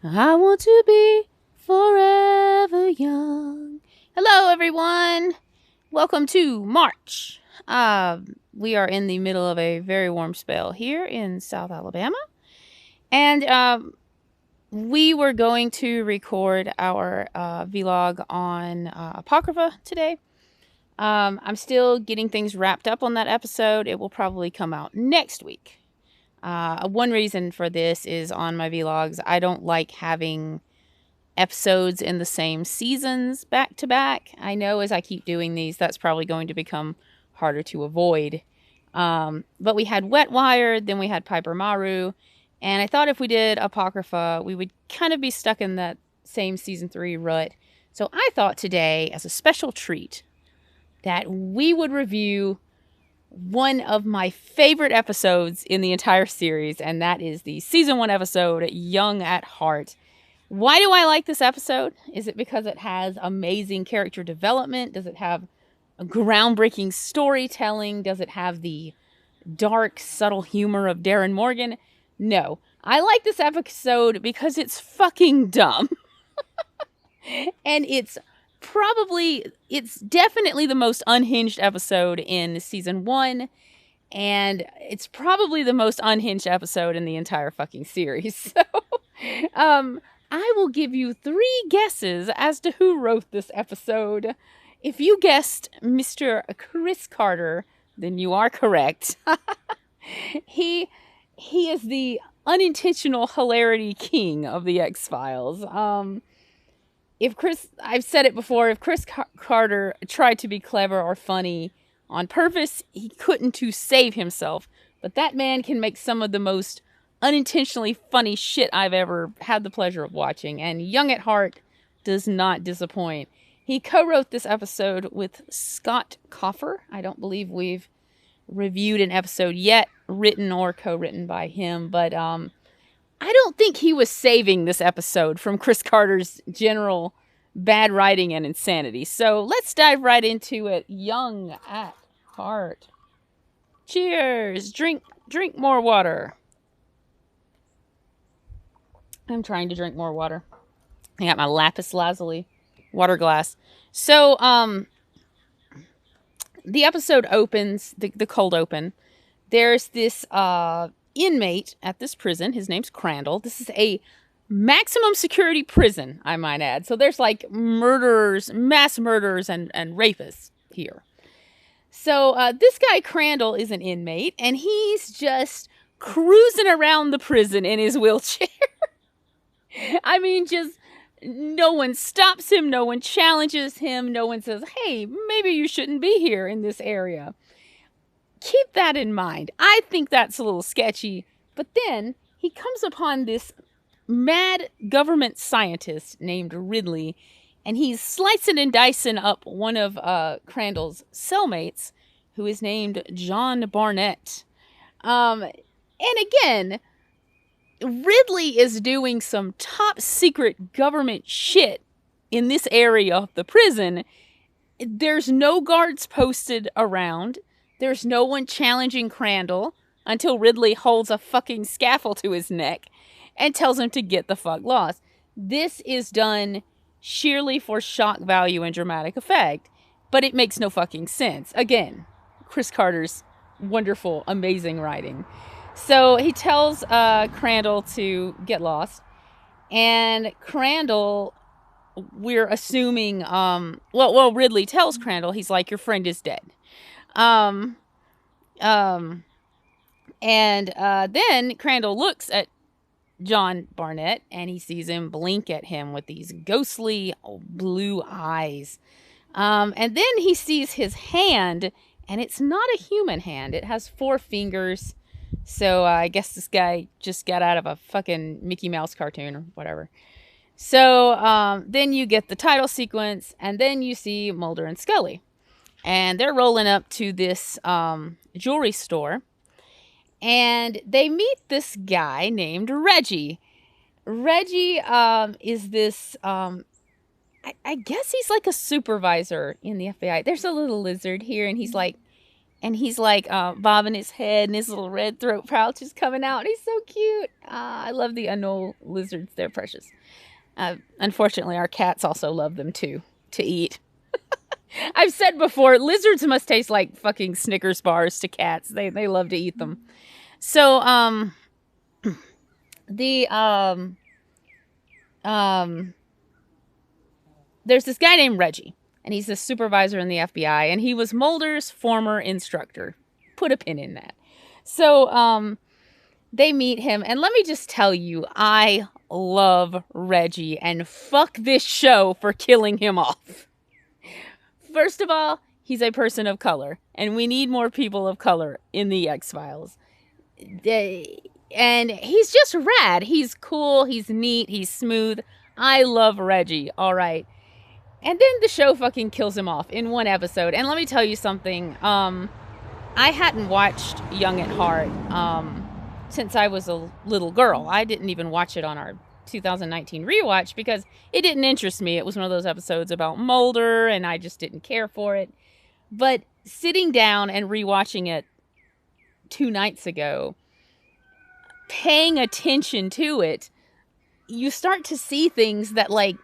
I want to be forever young. Hello, everyone. Welcome to March. We are in the middle of a very warm spell here in South Alabama. And we were going to record our vlog on Apocrypha today. I'm still getting things wrapped up on that episode. It will probably come out next week. One reason for this is on my vlogs, I don't like having episodes in the same seasons back to back. I know as I keep doing these, that's probably going to become harder to avoid. But we had Wet Wired, then we had Piper Maru, and I thought if we did Apocrypha, we would kind of be stuck in that same season 3 rut. So I thought today, as a special treat, that we would review one of my favorite episodes in the entire series, and that is the season 1 episode, Young at Heart. Why do I like this episode? Is it because it has amazing character development? Does it have a groundbreaking storytelling? Does it have the dark, subtle humor of Darren Morgan? No. I like this episode because it's fucking dumb. And it's definitely the most unhinged episode in season 1. And it's probably the most unhinged episode in the entire fucking series. So, I will give you 3 guesses as to who wrote this episode. If you guessed Mr. Chris Carter, then you are correct. He is the unintentional hilarity king of the X-Files. I've said it before, if Chris Carter tried to be clever or funny on purpose, he couldn't to save himself. But that man can make some of the most unintentionally funny shit I've ever had the pleasure of watching, and Young at Heart does not disappoint. He co-wrote this episode with Scott Coffer. I don't believe we've reviewed an episode yet written or co-written by him, but I don't think he was saving this episode from Chris Carter's general bad writing and insanity. So let's dive right into it. Young at Heart. Cheers! Drink more water. I'm trying to drink more water. I got my lapis lazuli water glass. So, the episode opens, the cold open. There's this inmate at this prison. His name's Crandall. This is a maximum security prison, I might add. So there's like murderers, mass murderers, and rapists here. So this guy Crandall is an inmate, and he's just cruising around the prison in his wheelchair. I mean, just no one stops him, no one challenges him, no one says, hey, maybe you shouldn't be here in this area. Keep that in mind. I think that's a little sketchy. But then he comes upon this mad government scientist named Ridley, and he's slicing and dicing up one of Crandall's cellmates, who is named John Barnett. And again, Ridley is doing some top secret government shit in this area of the prison. There's no guards posted around. There's no one challenging Crandall until Ridley holds a fucking scaffold to his neck and tells him to get the fuck lost. This is done sheerly for shock value and dramatic effect, but it makes no fucking sense. Again, Chris Carter's wonderful, amazing writing. So he tells Crandall to get lost, and Crandall, we're assuming, Ridley tells Crandall, he's like, your friend is dead. And then Crandall looks at John Barnett, and he sees him blink at him with these ghostly blue eyes. And then he sees his hand, and it's not a human hand. It has 4 fingers. So I guess this guy just got out of a fucking Mickey Mouse cartoon or whatever. So then you get the title sequence, and then you see Mulder and Scully. And they're rolling up to this jewelry store. And they meet this guy named Reggie. Reggie is this, I guess he's like a supervisor in the FBI. There's a little lizard here, and he's like and he's like bobbing his head, and his little red throat pouch is coming out. He's so cute. I love the anole lizards. They're precious. Unfortunately, our cats also love them too, to eat. I've said before, lizards must taste like fucking Snickers bars to cats. They love to eat them. So the there's this guy named Reggie, and he's the supervisor in the FBI, and he was Mulder's former instructor. Put a pin in that. So they meet him, and let me just tell you, I love Reggie, and fuck this show for killing him off. First of all, he's a person of color, and we need more people of color in the X-Files. And he's just rad. He's cool, he's neat, he's smooth. I love Reggie, all right. And then the show fucking kills him off in one episode. And let me tell you something. I hadn't watched Young at Heart since I was a little girl. I didn't even watch it on our 2019 rewatch because it didn't interest me. It was one of those episodes about Mulder, and I just didn't care for it. But sitting down and rewatching it 2 nights ago, paying attention to it, you start to see things that, like,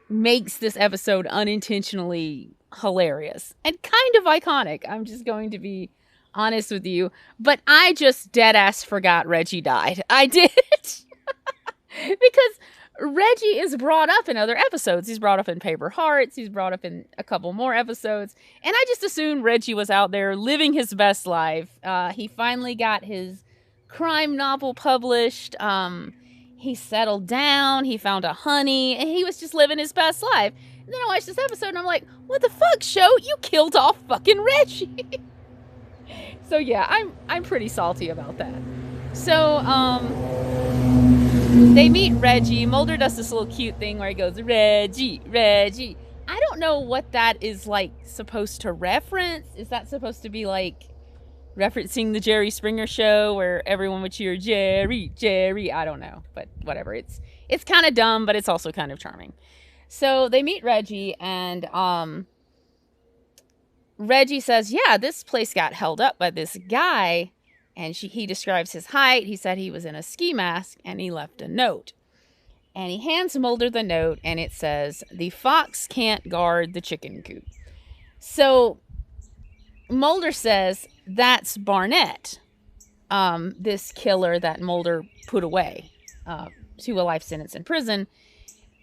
makes this episode unintentionally hilarious and kind of iconic. I'm just going to be honest with you. But I just deadass forgot Reggie died. I did. Because Reggie is brought up in other episodes. He's brought up in Paper Hearts. He's brought up in a couple more episodes. And I just assumed Reggie was out there living his best life. He finally got his crime novel published. He settled down, he found a honey, and he was just living his best life. And then I watched this episode and I'm like, what the fuck, show? You killed off fucking Reggie. So yeah, I'm pretty salty about that. So, they meet Reggie. Mulder does this little cute thing where he goes, Reggie, Reggie. I don't know what that is, like, supposed to reference. Is that supposed to be, like, referencing the Jerry Springer show where everyone would cheer Jerry, Jerry? I don't know, but whatever. It's kind of dumb, but it's also kind of charming. So they meet Reggie, and Reggie says, yeah, this place got held up by this guy, and he describes his height. He said he was in a ski mask, and he left a note. And he hands Mulder the note, and it says, the fox can't guard the chicken coop. So Mulder says, that's Barnett, this killer that Mulder put away to a life sentence in prison.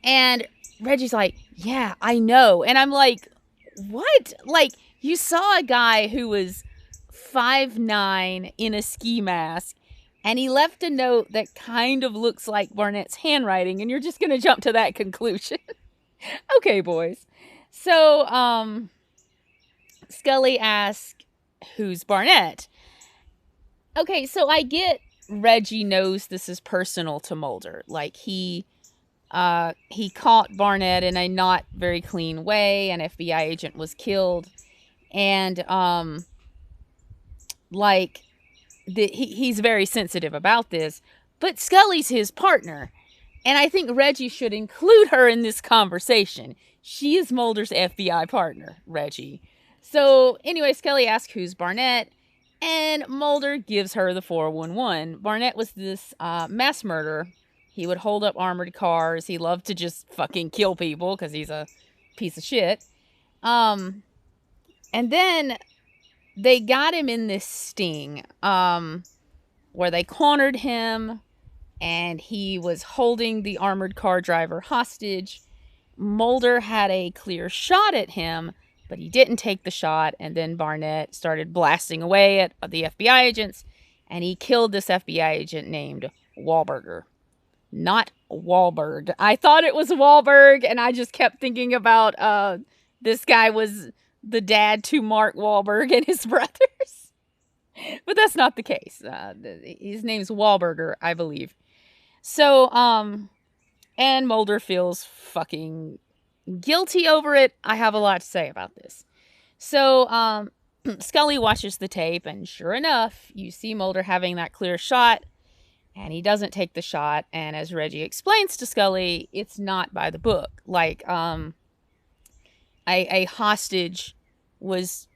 And Reggie's like, yeah, I know. And I'm like, what? Like, you saw a guy who was 5'9" in a ski mask, and he left a note that kind of looks like Barnett's handwriting, and you're just going to jump to that conclusion. Okay, boys. So, Scully asks, who's Barnett? Okay, so I get Reggie knows this is personal to Mulder. Like, he caught Barnett in a not very clean way. An FBI agent was killed. And, he's very sensitive about this. But Scully's his partner. And I think Reggie should include her in this conversation. She is Mulder's FBI partner, Reggie. So, anyway, Scully asks who's Barnett, and Mulder gives her the 411. Barnett was this mass murderer. He would hold up armored cars. He loved to just fucking kill people because he's a piece of shit. And then they got him in this sting where they cornered him, and he was holding the armored car driver hostage. Mulder had a clear shot at him, but he didn't take the shot, and then Barnett started blasting away at the FBI agents, and he killed this FBI agent named Wahlberger. Not Wahlberg. I thought it was Wahlberg, and I just kept thinking about this guy was the dad to Mark Wahlberg and his brothers. But that's not the case. His name's Wahlberger, I believe. So, and Mulder feels fucking guilty over it. I have a lot to say about this. So, Scully watches the tape, and sure enough, you see Mulder having that clear shot, and he doesn't take the shot. And as Reggie explains to Scully, it's not by the book. Like, a hostage was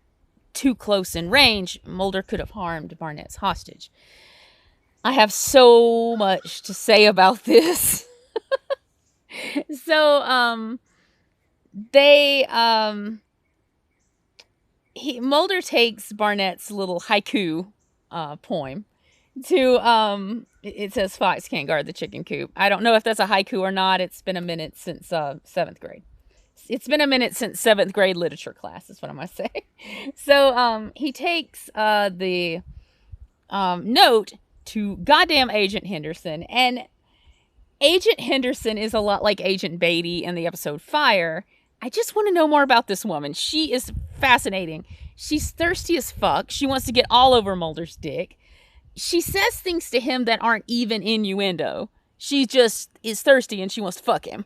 too close in range, Mulder could have harmed Barnett's hostage. I have so much to say about this. So, Mulder takes Barnett's little haiku poem to, it says fox can't guard the chicken coop. I don't know if that's a haiku or not. It's been a minute since 7th grade. It's been a minute since 7th grade literature class, is what I'm going to say. So he takes the note to goddamn Agent Henderson. And Agent Henderson is a lot like Agent Beatty in the episode Fire. I just want to know more about this woman. She is fascinating. She's thirsty as fuck. She wants to get all over Mulder's dick. She says things to him that aren't even innuendo. She just is thirsty and she wants to fuck him.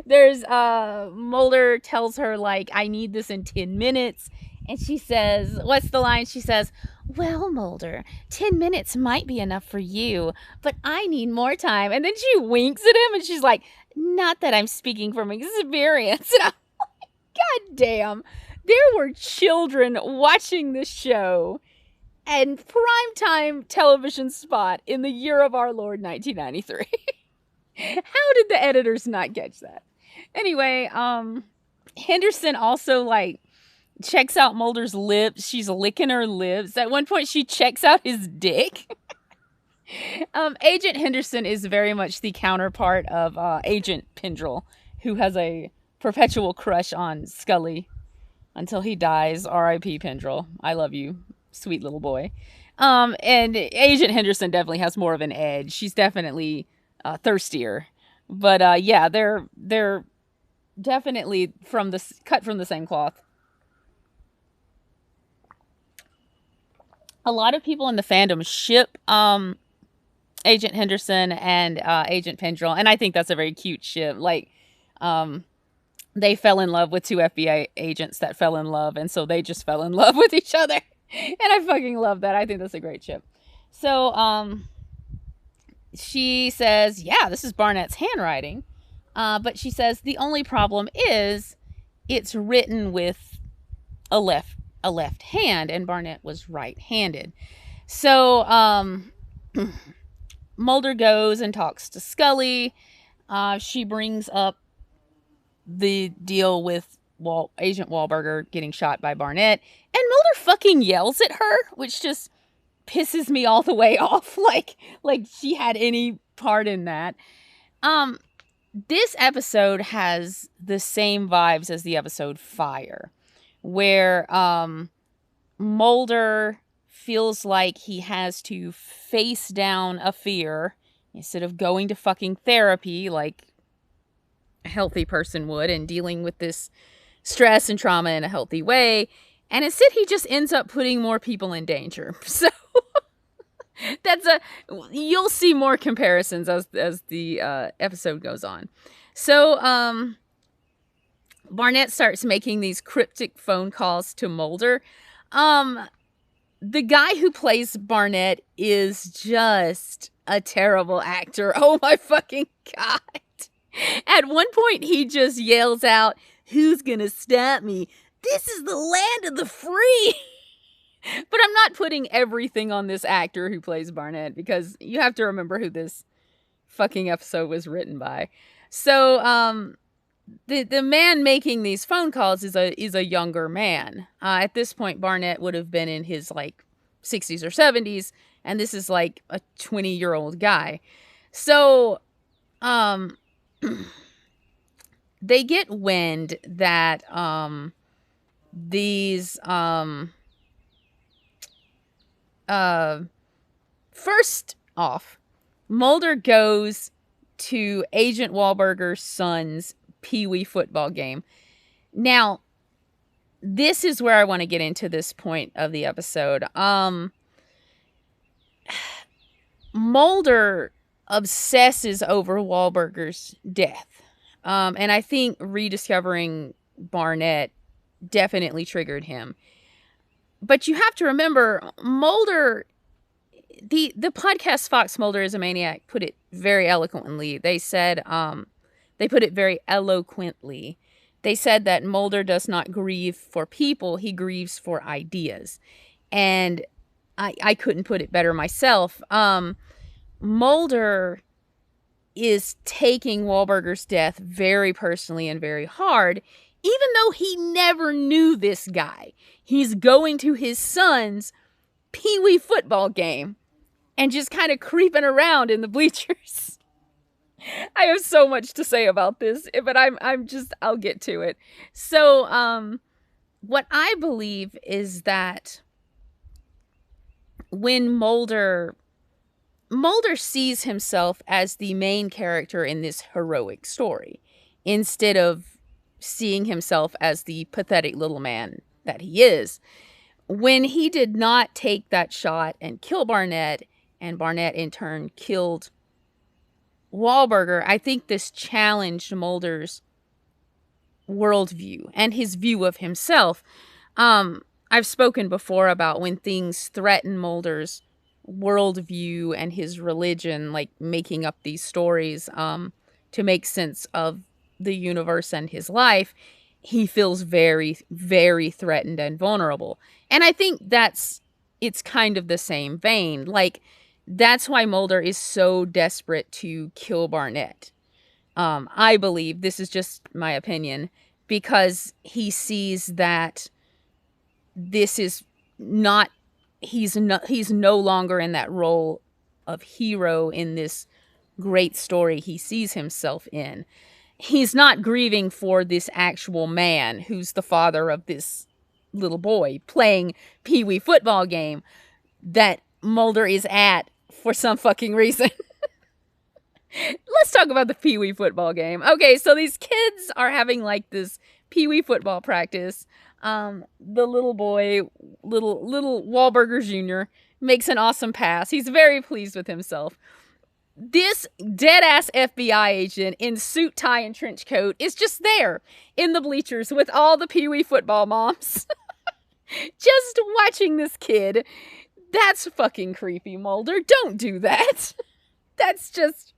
There's Mulder tells her, like, I need this in 10 minutes. And she says, what's the line? She says, well, Mulder, 10 minutes might be enough for you, but I need more time. And then she winks at him and she's like, not that I'm speaking from experience. And I'm like, God damn, there were children watching this show and primetime television spot in the year of our Lord 1993. How did the editors not catch that? Anyway, Henderson also, like, checks out Mulder's lips. She's licking her lips. At one point, she checks out his dick. Agent Henderson is very much the counterpart of Agent Pendrell, who has a perpetual crush on Scully until he dies. R.I.P. Pendrell. I love you, sweet little boy. And Agent Henderson definitely has more of an edge. She's definitely thirstier. But yeah, they're definitely cut from the same cloth. A lot of people in the fandom ship Agent Henderson and Agent Pendrell, and I think that's a very cute ship. Like, they fell in love with two FBI agents that fell in love, and so they just fell in love with each other. And I fucking love that. I think that's a great ship. So, she says, yeah, this is Barnett's handwriting. But she says the only problem is it's written with a left hand, and Barnett was right-handed. So, Mulder goes and talks to Scully. She brings up the deal with Agent Wahlberger getting shot by Barnett. And Mulder fucking yells at her, which just pisses me all the way off. Like she had any part in that. This episode has the same vibes as the episode Fire, where Mulder feels like he has to face down a fear instead of going to fucking therapy like a healthy person would and dealing with this stress and trauma in a healthy way. And instead he just ends up putting more people in danger. So you'll see more comparisons as the episode goes on. So Barnett starts making these cryptic phone calls to Mulder. The guy who plays Barnett is just a terrible actor. Oh my fucking God. At one point, he just yells out, "Who's gonna stop me? This is the land of the free." But I'm not putting everything on this actor who plays Barnett, because you have to remember who this fucking episode was written by. So, the man making these phone calls is a younger man. At this point, Barnett would have been in his, like, 60s or 70s, and this is, like, a 20-year-old guy. So, they get wind that, first off, Mulder goes to Agent Wahlberger's son's Pee-wee football game. Now, this is where I want to get into this point of the episode. Mulder obsesses over Wahlberger's death. And I think rediscovering Barnett definitely triggered him. But you have to remember, Mulder, the podcast Fox Mulder is a Maniac put it very eloquently. They said, they put it very eloquently. They said that Mulder does not grieve for people, he grieves for ideas. And I couldn't put it better myself. Mulder is taking Wahlberger's death very personally and very hard, even though he never knew this guy. He's going to his son's peewee football game and just kind of creeping around in the bleachers. I have so much to say about this, but I'll get to it. So, what I believe is that when Mulder sees himself as the main character in this heroic story, instead of seeing himself as the pathetic little man that he is. When he did not take that shot and kill Barnett, and Barnett in turn killed Wahlberger, I think this challenged Mulder's worldview and his view of himself. I've spoken before about when things threaten Mulder's worldview and his religion, like making up these stories to make sense of the universe and his life, he feels very, very threatened and vulnerable. And I think it's kind of the same vein. Like, that's why Mulder is so desperate to kill Barnett. I believe, this is just my opinion, because he sees that this is not, he's no longer in that role of hero in this great story he sees himself in. He's not grieving for this actual man who's the father of this little boy playing peewee football game that Mulder is at for some fucking reason. Let's talk about the peewee football game. Okay, so these kids are having like this peewee football practice. The little boy, little Wahlberger Jr. makes an awesome pass. He's very pleased with himself. This dead-ass FBI agent in suit, tie, and trench coat is just there in the bleachers with all the peewee football moms. Just watching this kid. That's fucking creepy, Mulder. Don't do that. That's just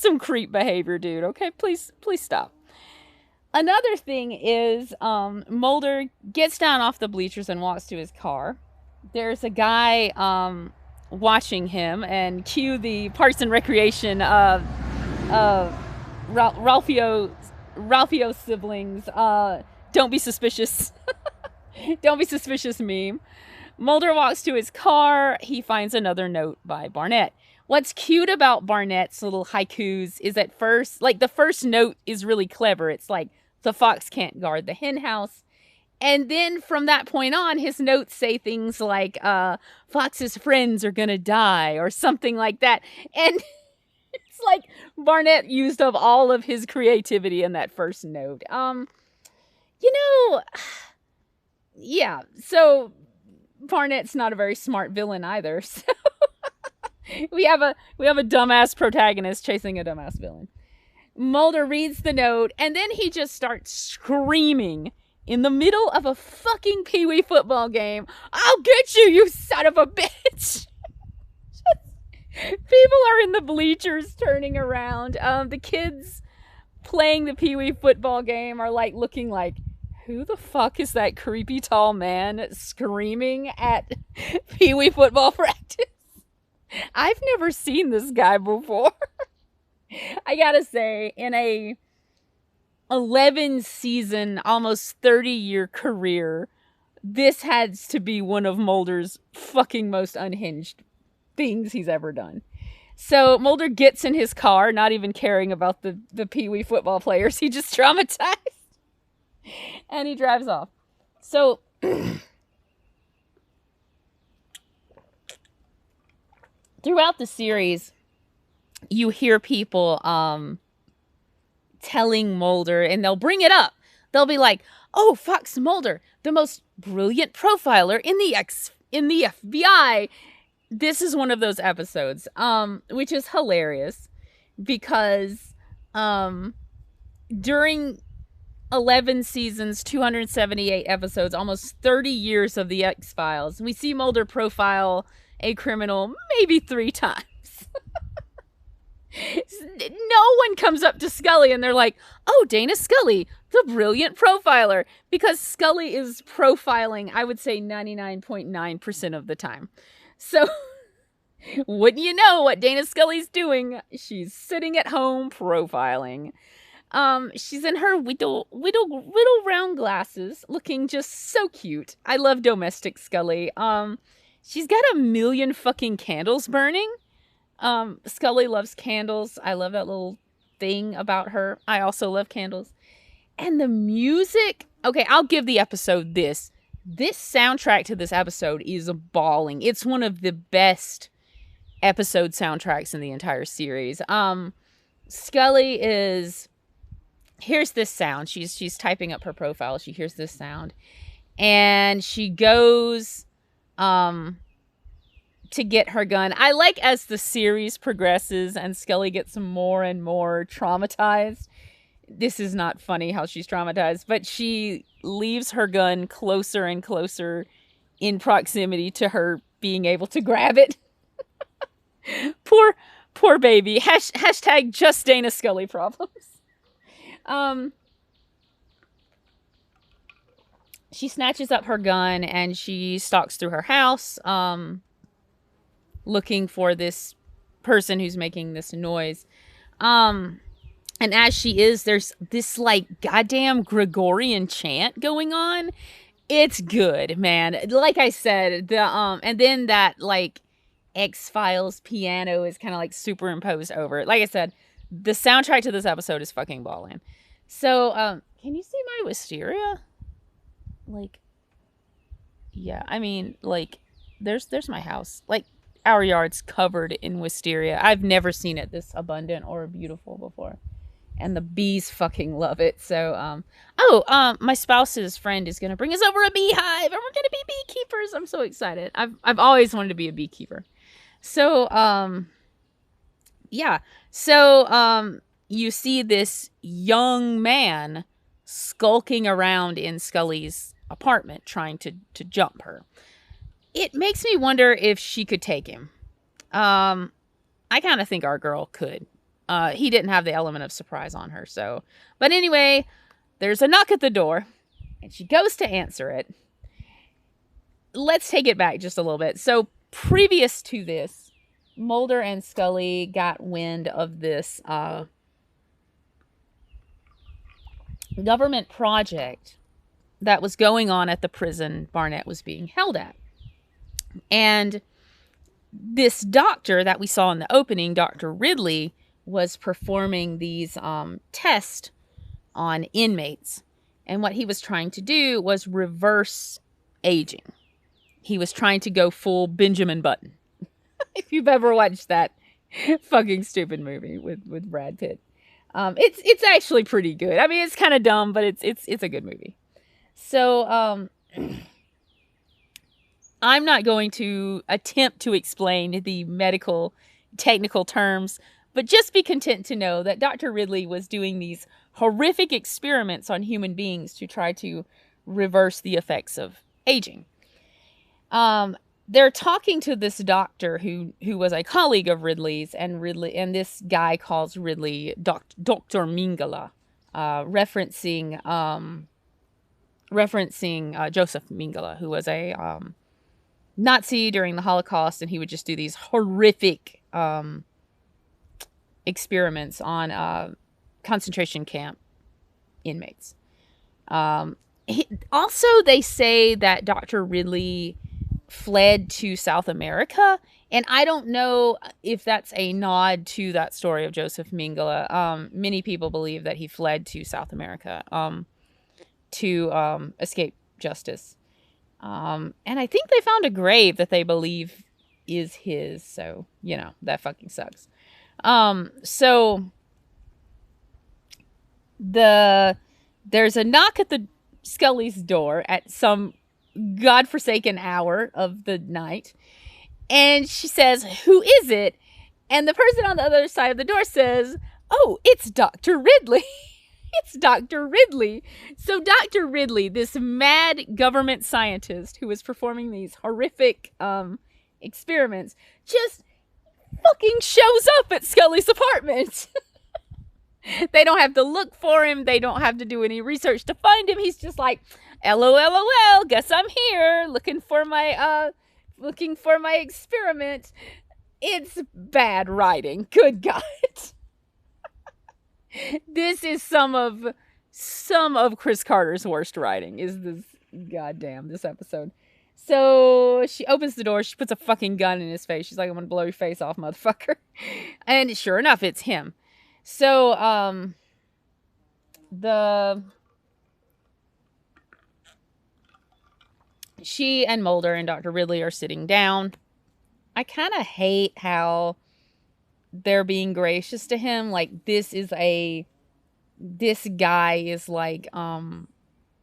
some creep behavior, dude. Okay, please stop. Another thing is, Mulder gets down off the bleachers and walks to his car. There's a guy, watching him, and cue the Parks and Recreation Ralphio siblings, don't be suspicious. Don't be suspicious meme. Mulder walks to his car. He finds another note by Barnett. What's cute about Barnett's little haikus is at first, like, the first note is really clever. It's like, the fox can't guard the hen house. And then from that point on, his notes say things like, Fox's friends are gonna die, or something like that. And it's like Barnett used up all of his creativity in that first note. Yeah, so Barnett's not a very smart villain either. So we have a dumbass protagonist chasing a dumbass villain. Mulder reads the note, and then he just starts screaming in the middle of a fucking peewee football game. I'll get you, you son of a bitch! People are in the bleachers turning around. The kids playing the peewee football game are like looking like, who the fuck is that creepy tall man screaming at peewee football practice? I've never seen this guy before. I gotta say, in a 11 season, almost 30-year career, this has to be one of Mulder's fucking most unhinged things he's ever done. So Mulder gets in his car, not even caring about the peewee football players. He just traumatized. And he drives off. So throughout the series, you hear people telling Mulder, and they'll bring it up. They'll be like, "Oh, Fox Mulder, the most brilliant profiler in the FBI." This is one of those episodes, which is hilarious because during 11 seasons, 278 episodes, almost 30 years of the X-Files, we see Mulder profile a criminal maybe 3 times. no one comes up to Scully and they're like, oh, Dana Scully, the brilliant profiler. Because Scully is profiling, I would say 99.9% of the time. So wouldn't you know what Dana Scully's doing? She's sitting at home profiling. She's in her whittle round glasses, looking just so cute. I love domestic Scully. She's got a million fucking candles burning. Scully loves candles. I love that little thing about her. I also love candles. And the music, okay, I'll give the episode this. This soundtrack to this episode is balling. It's one of the best episode soundtracks in the entire series. Scully is, here's this sound. She's typing up her profile. She hears this sound and she goes to get her gun. I like as the series progresses and Scully gets more and more traumatized. This is not funny how she's traumatized, but she leaves her gun closer and closer in proximity to her being able to grab it. Poor baby. Hashtag just Dana Scully problems. She snatches up her gun and she stalks through her house, looking for this person who's making this noise. And as she is, there's this like goddamn Gregorian chant going on. It's good, man. Like I said, the and then that like X-Files piano is kind of like superimposed over it. Like I said, the soundtrack to this episode is fucking balling. So, can you see my wisteria? Like, yeah, I mean, like, there's my house. Like, our yard's covered in wisteria. I've never seen it this abundant or beautiful before. And the bees fucking love it. So, my spouse's friend is going to bring us over a beehive and we're going to be beekeepers. I'm so excited. I've always wanted to be a beekeeper. So, yeah. So, you see this young man skulking around in Scully's apartment trying to jump her. It makes me wonder if she could take him. I kind of think our girl could. He didn't have the element of surprise on her, so. But anyway, there's a knock at the door, and she goes to answer it. Let's take it back just a little bit. So, previous to this, Mulder and Scully got wind of this government project that was going on at the prison Barnett was being held at. And this doctor that we saw in the opening, Dr. Ridley, was performing these tests on inmates. And what he was trying to do was reverse aging. He was trying to go full Benjamin Button. If you've ever watched that fucking stupid movie with Brad Pitt. It's actually pretty good. I mean, it's kind of dumb, but it's a good movie. So, I'm not going to attempt to explain the medical technical terms, but just be content to know that Dr. Ridley was doing these horrific experiments on human beings to try to reverse the effects of aging. They're talking to this doctor who was a colleague of Ridley's, and this guy calls Ridley Dr. Mingala, referencing Joseph Mingala, who was a Nazi during the Holocaust, and he would just do these horrific experiments on concentration camp inmates. Also, they say that Dr. Ridley fled to South America, and I don't know if that's a nod to that story of Joseph Mingala. Many people believe that he fled to South America to escape justice. And I think they found a grave that they believe is his, so, you know, that fucking sucks. So there's a knock at the Scully's door at some godforsaken hour of the night, and she says, "Who is it?" And the person on the other side of the door says, "Oh, it's Dr. Ridley." It's Dr. Ridley. So Dr. Ridley, this mad government scientist who was performing these horrific experiments, just fucking shows up at Scully's apartment. They don't have to look for him. They don't have to do any research to find him. He's just like, LOL, guess I'm here looking for my experiment. It's bad writing. Good God. This is some of Chris Carter's worst writing is this goddamn this episode. So she opens the door, she puts a fucking gun in his face. She's like, I'm gonna blow your face off, motherfucker. And sure enough, it's him. So she and Mulder and Dr. Ridley are sitting down. I kind of hate how they're being gracious to him. Like, this guy is like,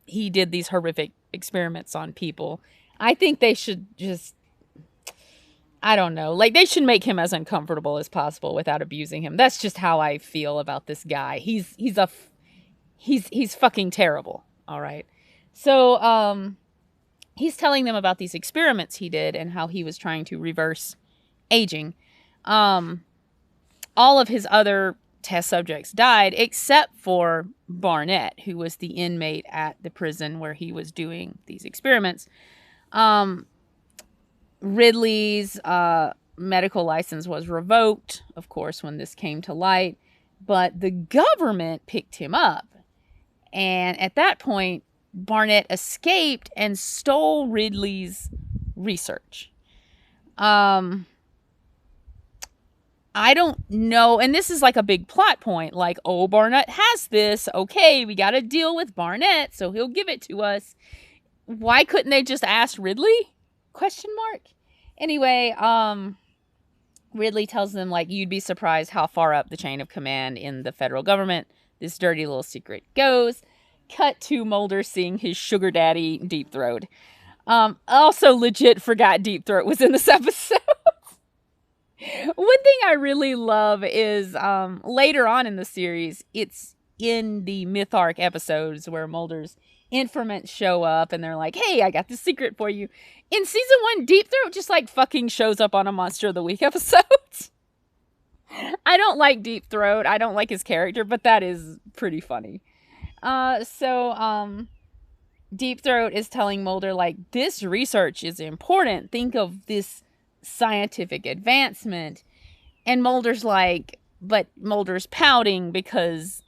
he did these horrific experiments on people. I think they should just, I don't know, like, they should make him as uncomfortable as possible without abusing him. That's just how I feel about this guy. He's fucking terrible. All right. So, he's telling them about these experiments he did and how he was trying to reverse aging. All of his other test subjects died except for Barnett, who was the inmate at the prison where he was doing these experiments. Ridley's medical license was revoked, of course, when this came to light, but the government picked him up. And at that point, Barnett escaped and stole Ridley's research. I don't know, and this is like a big plot point, like, oh, Barnett has this, okay, we gotta deal with Barnett, so he'll give it to us. Why couldn't they just ask Ridley? Question mark. Anyway, Ridley tells them, like, you'd be surprised how far up the chain of command in the federal government this dirty little secret goes. Cut to Mulder seeing his sugar daddy Deep Throat. Also legit forgot Deep Throat was in this episode. One thing I really love is later on in the series, it's in the Myth Arc episodes where Mulder's informants show up and they're like, hey, I got this secret for you. In season 1, Deep Throat just like fucking shows up on a Monster of the Week episode. I don't like Deep Throat. I don't like his character, but that is pretty funny. So Deep Throat is telling Mulder, like, this research is important. Think of this scientific advancement. And Mulder's like, but Mulder's pouting because,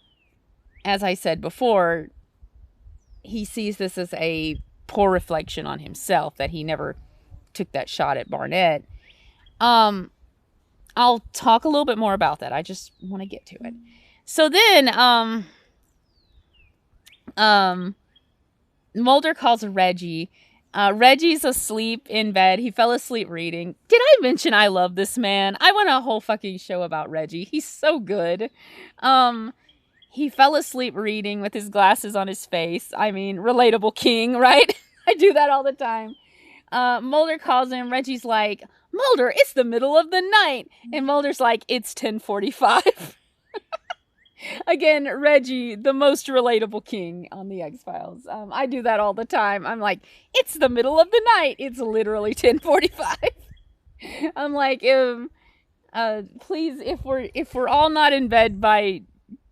as I said before, he sees this as a poor reflection on himself that he never took that shot at Barnett. I'll talk a little bit more about that. I just want to get to it. So then, Mulder calls Reggie. Reggie's asleep in bed. He fell asleep reading. Did I mention I love this man? I want a whole fucking show about Reggie. He's so good. He fell asleep reading with his glasses on his face. I mean, relatable king, right? I do that all the time. Mulder calls him. Reggie's like, Mulder, it's the middle of the night. And Mulder's like, it's 10:45. Again, Reggie, the most relatable king on the X-Files. I do that all the time. I'm like, it's the middle of the night. It's literally 10:45. I'm like, please, if we're all not in bed by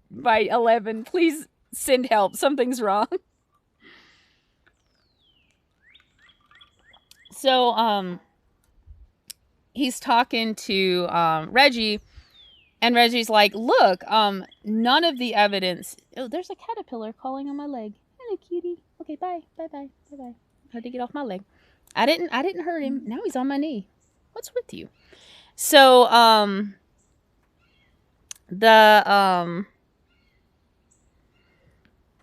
11, please send help. Something's wrong. So, he's talking to Reggie. And Reggie's like, look, none of the evidence... Oh, there's a caterpillar crawling on my leg. Hello, cutie. Okay, bye. Bye-bye. Bye-bye. Had to get off my leg. I didn't hurt him. Now he's on my knee. What's with you? So,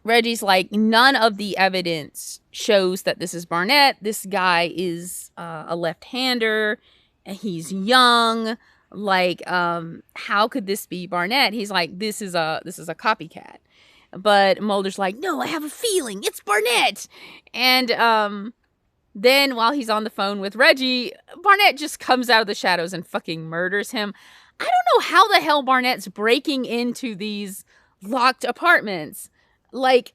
Reggie's like, none of the evidence shows that this is Barnett. This guy is a left-hander. He's young. Like, how could this be Barnett? He's like, this is a copycat. But Mulder's like, no, I have a feeling it's Barnett. And then while he's on the phone with Reggie, Barnett just comes out of the shadows and fucking murders him. I don't know how the hell Barnett's breaking into these locked apartments. Like,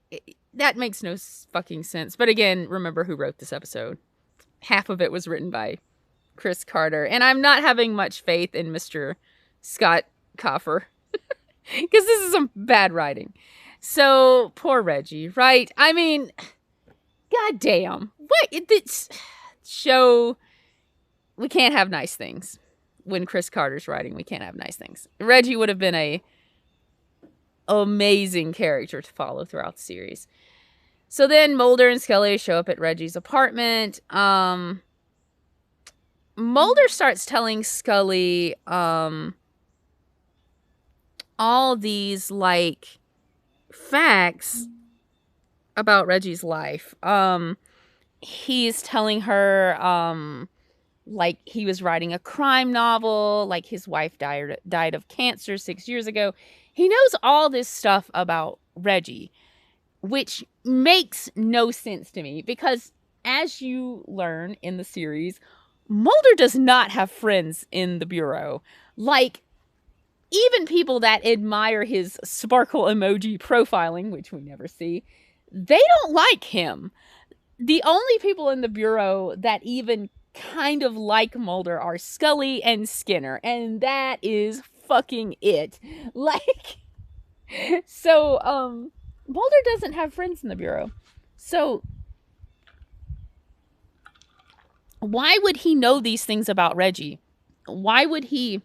that makes no fucking sense. But again, remember who wrote this episode. Half of it was written by Chris Carter. And I'm not having much faith in Mr. Scott Coffer. Because this is some bad writing. So, poor Reggie, right? I mean, goddamn. What? This show, we can't have nice things. When Chris Carter's writing, we can't have nice things. Reggie would have been a amazing character to follow throughout the series. So then Mulder and Scully show up at Reggie's apartment. Mulder starts telling Scully all these, like, facts about Reggie's life. He's telling her, like, he was writing a crime novel, like his wife died of cancer 6 years ago. He knows all this stuff about Reggie, which makes no sense to me because, as you learn in the series, Mulder does not have friends in the Bureau. Like, even people that admire his sparkle emoji profiling, which we never see, they don't like him. The only people in the Bureau that even kind of like Mulder are Scully and Skinner, and that is fucking it. Like, so, Mulder doesn't have friends in the Bureau. So, why would he know these things about Reggie? Why would he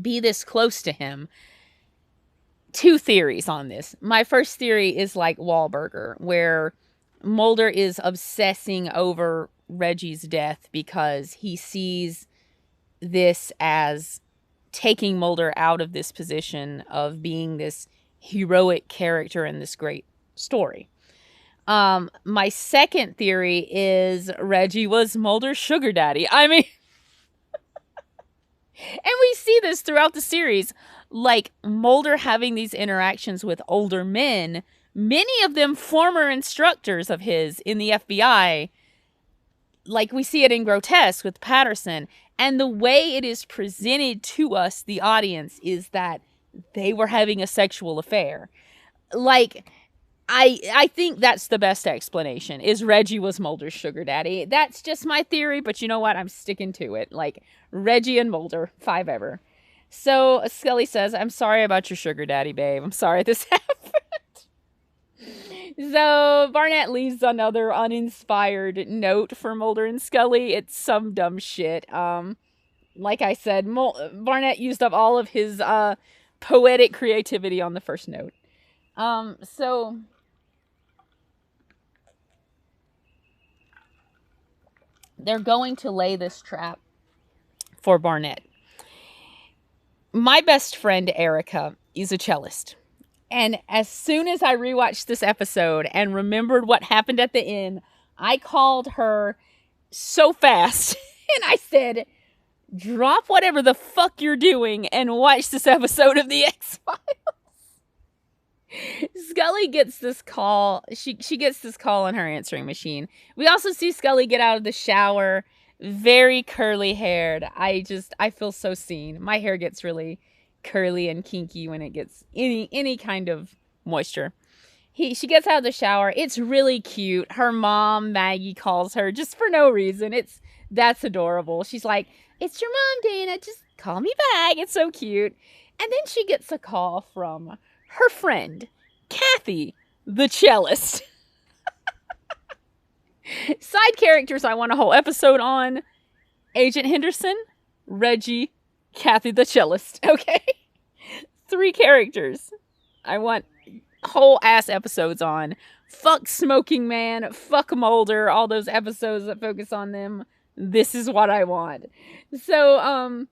be this close to him? Two theories on this. My first theory is like Wahlberger, where Mulder is obsessing over Reggie's death because he sees this as taking Mulder out of this position of being this heroic character in this great story. My second theory is Reggie was Mulder's sugar daddy. I mean, and we see this throughout the series, like Mulder having these interactions with older men, many of them former instructors of his in the FBI. Like we see it in Grotesque with Patterson. And the way it is presented to us, the audience, is that they were having a sexual affair. Like, I think that's the best explanation, is Reggie was Mulder's sugar daddy. That's just my theory, but you know what? I'm sticking to it. Like, Reggie and Mulder, 5 ever. So Scully says, I'm sorry about your sugar daddy, babe. I'm sorry this happened. So Barnett leaves another uninspired note for Mulder and Scully. It's some dumb shit. Like I said, Barnett used up all of his poetic creativity on the first note. So they're going to lay this trap for Barnett. My best friend, Erica, is a cellist. And as soon as I rewatched this episode and remembered what happened at the end, I called her so fast. And I said, drop whatever the fuck you're doing and watch this episode of The X-Files. Scully gets this call. She gets this call on her answering machine. We also see Scully get out of the shower, very curly haired. I feel so seen. My hair gets really curly and kinky when it gets any kind of moisture. She gets out of the shower. It's really cute. Her mom, Maggie, calls her just for no reason. That's adorable. She's like, it's your mom, Dana. Just call me back. It's so cute. And then she gets a call from her friend, Kathy, the cellist. Side characters I want a whole episode on: Agent Henderson, Reggie, Kathy the cellist. Okay? 3 characters I want whole ass episodes on. Fuck Smoking Man, fuck Mulder, all those episodes that focus on them. This is what I want. So,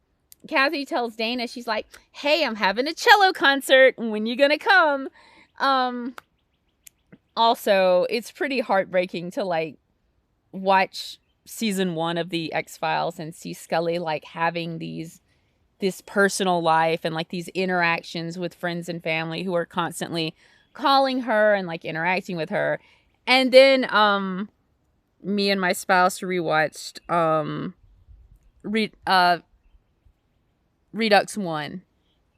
Kathy tells Dana, she's like, hey, I'm having a cello concert. When you gonna come? Also, it's pretty heartbreaking to, like, watch season 1 of the X-Files and see Scully, like, having this personal life and, like, these interactions with friends and family who are constantly calling her and, like, interacting with her. And then, me and my spouse rewatched, Redux 1,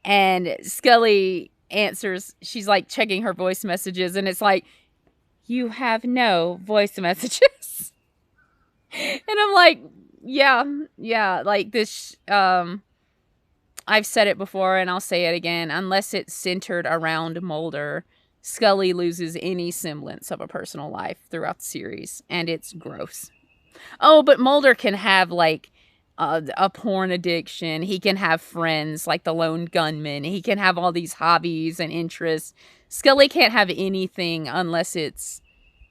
and Scully answers, she's like checking her voice messages, and it's like, you have no voice messages. And I'm like, yeah, like this, I've said it before and I'll say it again. Unless it's centered around Mulder, Scully loses any semblance of a personal life throughout the series. And it's gross. Oh, but Mulder can have, like, a porn addiction. He can have friends like the lone gunman. He can have all these hobbies and interests. Scully can't have anything unless it's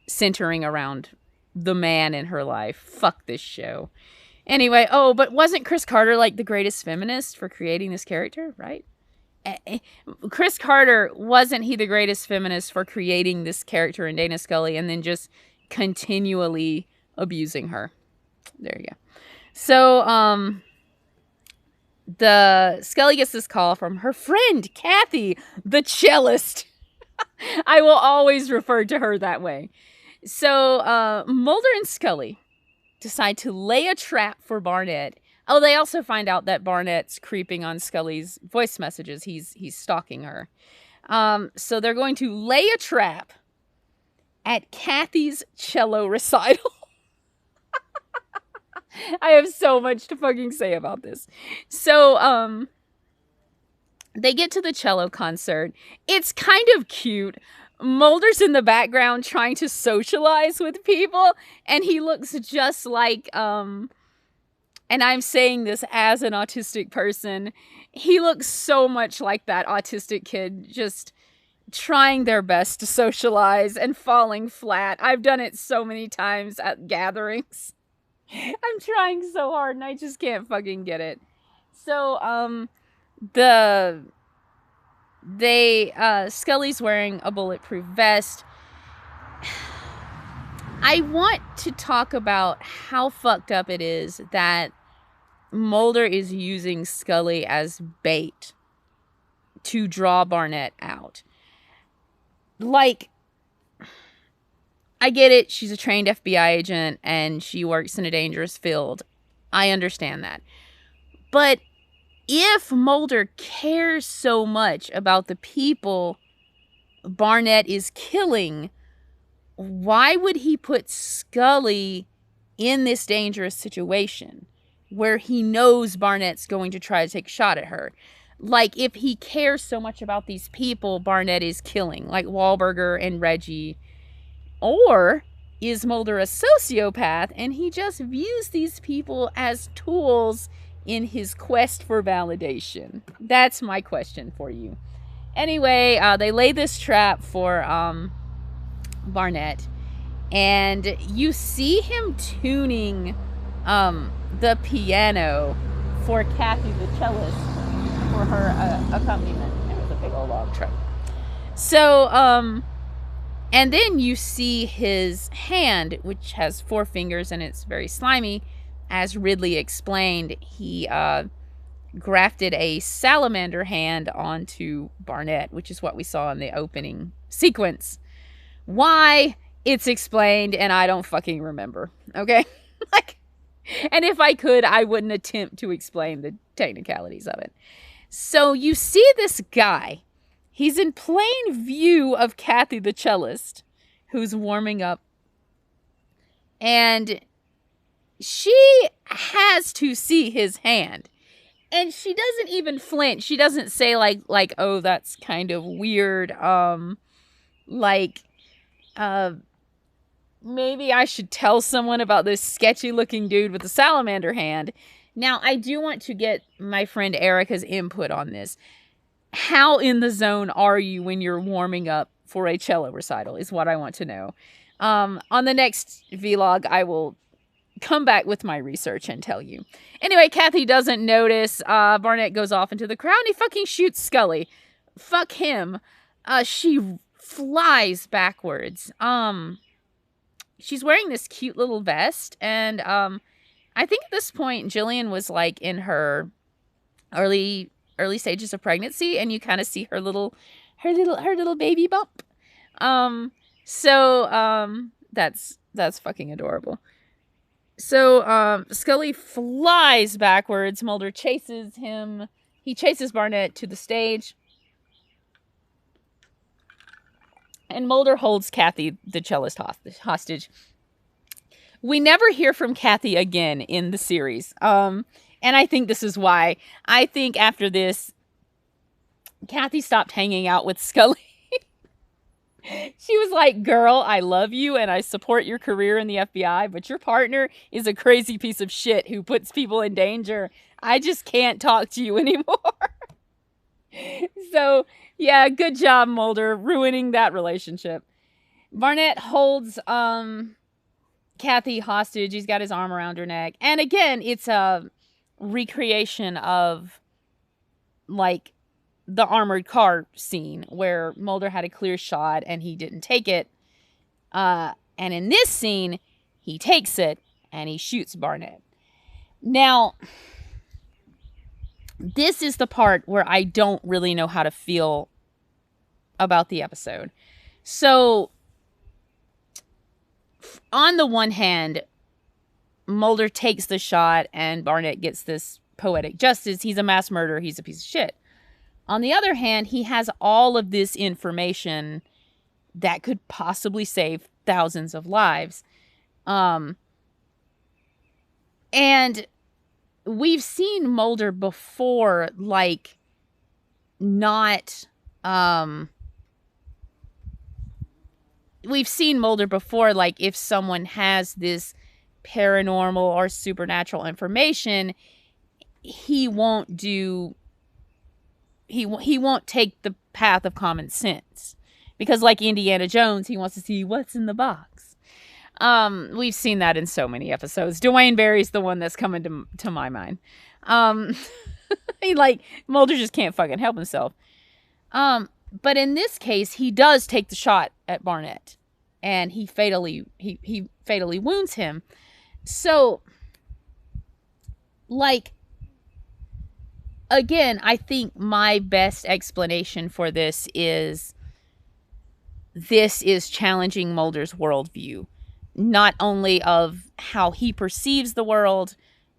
centering around the man in her life. Fuck this show. Anyway, oh, but wasn't Chris Carter like the greatest feminist for creating this character, right? Chris Carter, wasn't he the greatest feminist for creating this character in Dana Scully and then just continually abusing her? There you go. So, the Scully gets this call from her friend, Kathy, the cellist. I will always refer to her that way. So, Mulder and Scully decide to lay a trap for Barnett. Oh, they also find out that Barnett's creeping on Scully's voice messages. He's stalking her. So they're going to lay a trap at Kathy's cello recital. I have so much to fucking say about this. So, they get to the cello concert. It's kind of cute. Mulder's in the background trying to socialize with people, and he looks just like, and I'm saying this as an autistic person, he looks so much like that autistic kid, just trying their best to socialize and falling flat. I've done it so many times at gatherings. I'm trying so hard and I just can't fucking get it. So, Scully's wearing a bulletproof vest. I want to talk about how fucked up it is that Mulder is using Scully as bait to draw Barnett out. Like, I get it. She's a trained FBI agent and she works in a dangerous field. I understand that. But if Mulder cares so much about the people Barnett is killing, why would he put Scully in this dangerous situation where he knows Barnett's going to try to take a shot at her? Like, if he cares so much about these people Barnett is killing, like Wahlberger and Reggie, or is Mulder a sociopath and he just views these people as tools in his quest for validation? That's my question for you. Anyway, they lay this trap for Barnett, and you see him tuning the piano for Kathy the cellist for her accompaniment. That was a big old log truck. So, and then you see his hand, which has 4 fingers and it's very slimy. As Ridley explained, he grafted a salamander hand onto Barnett, which is what we saw in the opening sequence. Why? It's explained, and I don't fucking remember. Okay? Like, and if I could, I wouldn't attempt to explain the technicalities of it. So you see this guy. He's in plain view of Kathy the cellist, who's warming up. And she has to see his hand. And she doesn't even flinch. She doesn't say like, oh, that's kind of weird. Maybe I should tell someone about this sketchy looking dude with a salamander hand. Now, I do want to get my friend Erica's input on this. How in the zone are you when you're warming up for a cello recital is what I want to know. On the next vlog, I will come back with my research and tell you. Anyway, Kathy doesn't notice. Barnett goes off into the crowd and he fucking shoots Scully. Fuck him. She flies backwards. She's wearing this cute little vest, and I think at this point Jillian was like in her early stages of pregnancy, and you kind of see her little baby bump. That's fucking adorable. So Scully flies backwards. Mulder chases him. He chases Barnett to the stage. And Mulder holds Kathy, the cellist, hostage. We never hear from Kathy again in the series. And And I think this is why. I think after this, Kathy stopped hanging out with Scully. She was like, girl, I love you and I support your career in the FBI, but your partner is a crazy piece of shit who puts people in danger. I just can't talk to you anymore. So, yeah, good job, Mulder, ruining that relationship. Barnett holds Kathy hostage. He's got his arm around her neck. And again, it's a recreation of, like, the armored car scene where Mulder had a clear shot and he didn't take it. And in this scene, he takes it and he shoots Barnett. Now, this is the part where I don't really know how to feel about the episode. So, on the one hand, Mulder takes the shot and Barnett gets this poetic justice. He's a mass murderer. He's a piece of shit. On the other hand, he has all of this information that could possibly save thousands of lives. And we've seen Mulder before, like, not... we've seen Mulder before, like, if someone has this paranormal or supernatural information, he won't do... He won't take the path of common sense. Because like Indiana Jones, he wants to see what's in the box. We've seen that in so many episodes. Dwayne Barry's the one that's coming to my mind. Mulder just can't fucking help himself. But in this case, he does take the shot at Barnett. And he fatally wounds him. So, like... Again, I think my best explanation for this is challenging Mulder's worldview. Not only of how he perceives the world,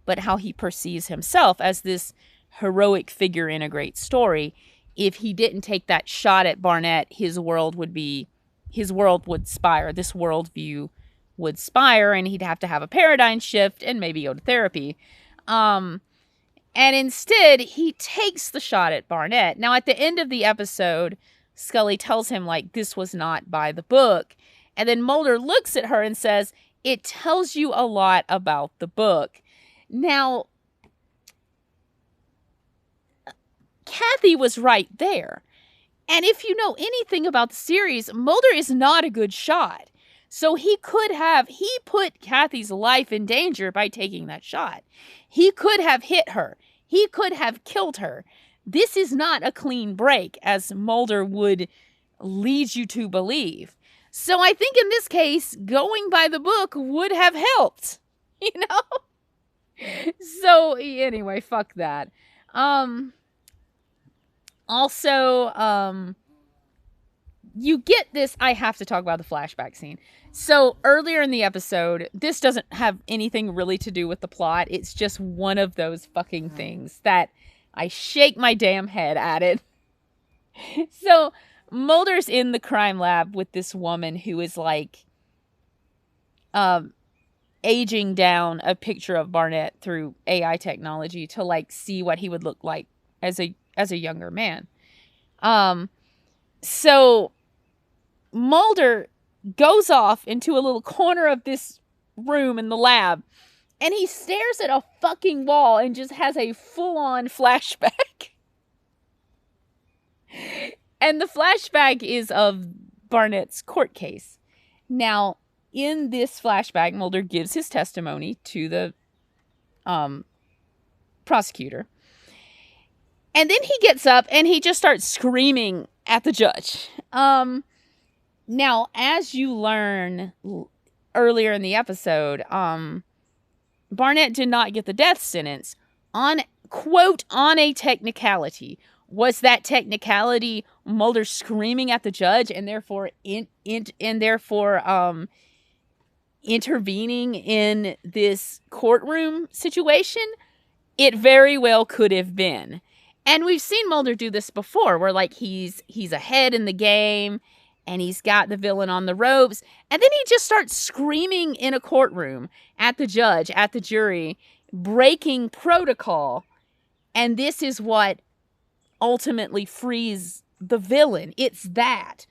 but how he perceives himself as this heroic figure in a great story. If he didn't take that shot at Barnett, his world would spire. This worldview would spire, and he'd have to have a paradigm shift and maybe go to therapy. And instead, he takes the shot at Barnett. Now, at the end of the episode, Scully tells him, like, this was not by the book. And then Mulder looks at her and says, it tells you a lot about the book. Now, Kathy was right there. And if you know anything about the series, Mulder is not a good shot. So he put Kathy's life in danger by taking that shot. He could have hit her. He could have killed her. This is not a clean break, as Mulder would lead you to believe. So I think in this case, going by the book would have helped, you know? So anyway, fuck that. Also, you get this, I have to talk about the flashback scene. So earlier in the episode, this doesn't have anything really to do with the plot. It's just one of those fucking things that I shake my damn head at it. So Mulder's in the crime lab with this woman who is like aging down a picture of Barnett through AI technology to like see what he would look like as a younger man. So Mulder goes off into a little corner of this room in the lab, and he stares at a fucking wall and just has a full-on flashback. And the flashback is of Barnett's court case. Now, in this flashback, Mulder gives his testimony to the prosecutor. And then he gets up and he just starts screaming at the judge. Now, as you learn earlier in the episode, Barnett did not get the death sentence on, quote, on a technicality. Was that technicality Mulder screaming at the judge and therefore intervening in this courtroom situation? It very well could have been. And we've seen Mulder do this before, where like he's ahead in the game and he's got the villain on the ropes, and then he just starts screaming in a courtroom at the judge, at the jury, breaking protocol, and this is what ultimately frees the villain. It's that.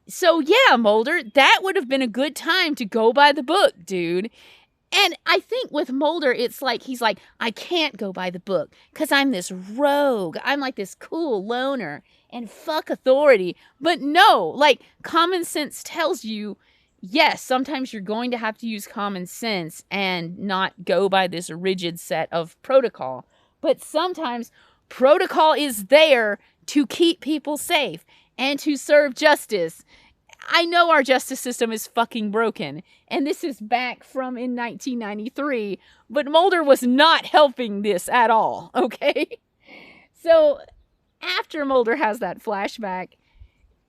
So yeah, Mulder, that would have been a good time to go by the book, dude. And I think with Mulder, it's like, he's like, I can't go by the book because I'm this rogue. I'm like this cool loner and fuck authority. But no, like, common sense tells you, yes, sometimes you're going to have to use common sense and not go by this rigid set of protocol. But sometimes protocol is there to keep people safe and to serve justice. I know our justice system is fucking broken, and this is back from in 1993, but Mulder was not helping this at all, okay? So after Mulder has that flashback,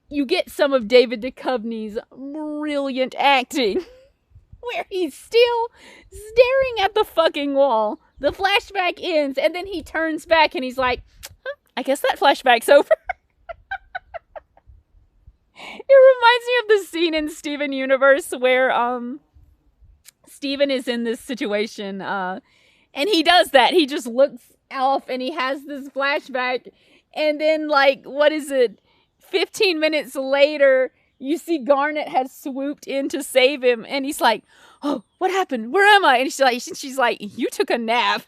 you get some of David Duchovny's brilliant acting, where he's still staring at the fucking wall. The flashback ends, and then he turns back and he's like, I guess that flashback's over. It reminds me of the scene in Steven Universe where Steven is in this situation and he does that. He just looks off and he has this flashback, and then, like, what is it, 15 minutes later, you see Garnet has swooped in to save him, and he's like, oh, what happened? Where am I? And she's like, you took a nap.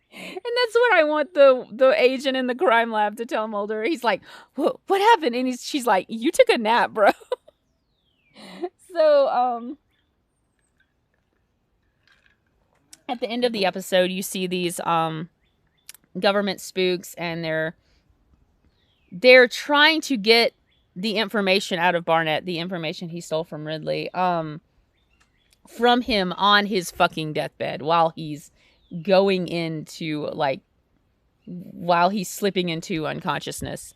And that's what I want the agent in the crime lab to tell Mulder. He's like, what happened? And she's like, you took a nap, bro. So, at the end of the episode, you see these government spooks, and they're trying to get the information out of Barnett, the information he stole from Ridley, from him on his fucking deathbed while he's going into, like, while he's slipping into unconsciousness.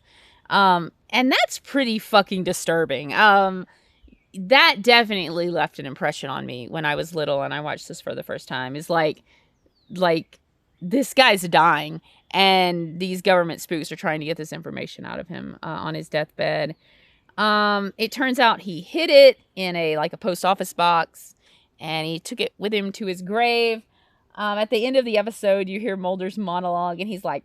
And that's pretty fucking disturbing. That definitely left an impression on me when I was little and I watched this for the first time. Is like this guy's dying, and these government spooks are trying to get this information out of him on his deathbed. It turns out he hid it in a post office box, and he took it with him to his grave. At the end of the episode, you hear Mulder's monologue, and he's like,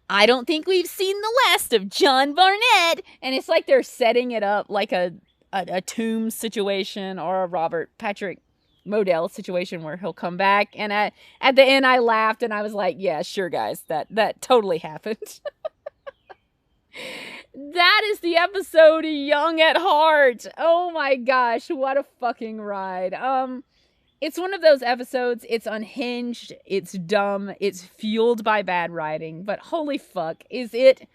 I don't think we've seen the last of John Barnett. And it's like they're setting it up like a Tomb situation or a Robert Patrick Modell situation where he'll come back. And at the end, I laughed, and I was like, yeah, sure, guys, that totally happened. That is the episode Young at Heart. Oh my gosh, what a fucking ride. It's one of those episodes, it's unhinged, it's dumb, it's fueled by bad writing, but holy fuck, is it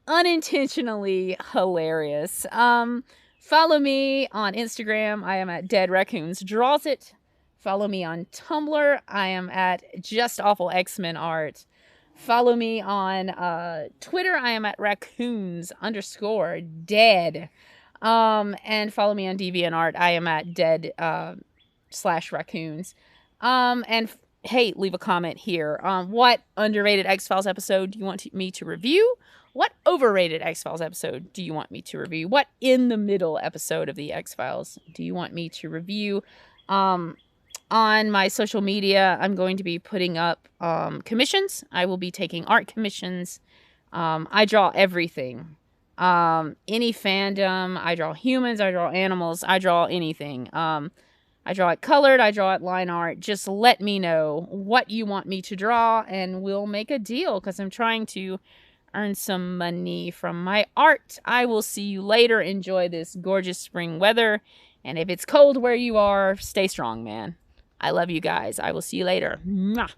unintentionally hilarious. Follow me on Instagram, I am at Dead Raccoons Draws It. Follow me on Tumblr, I am at Just Awful X-Men Art. Follow me on Twitter, I am at raccoons_dead. And follow me on DeviantArt, I am at dead/raccoons. And hey, leave a comment here. What underrated X-Files episode do you want me to review? What overrated X-Files episode do you want me to review? What in the middle episode of the X-Files do you want me to review? On my social media, I'm going to be putting up commissions. I will be taking art commissions. I draw everything. Any fandom. I draw humans. I draw animals. I draw anything. I draw it colored. I draw it line art. Just let me know what you want me to draw, and we'll make a deal, because I'm trying to earn some money from my art. I will see you later. Enjoy this gorgeous spring weather. And if it's cold where you are, stay strong, man. I love you guys. I will see you later. Mwah.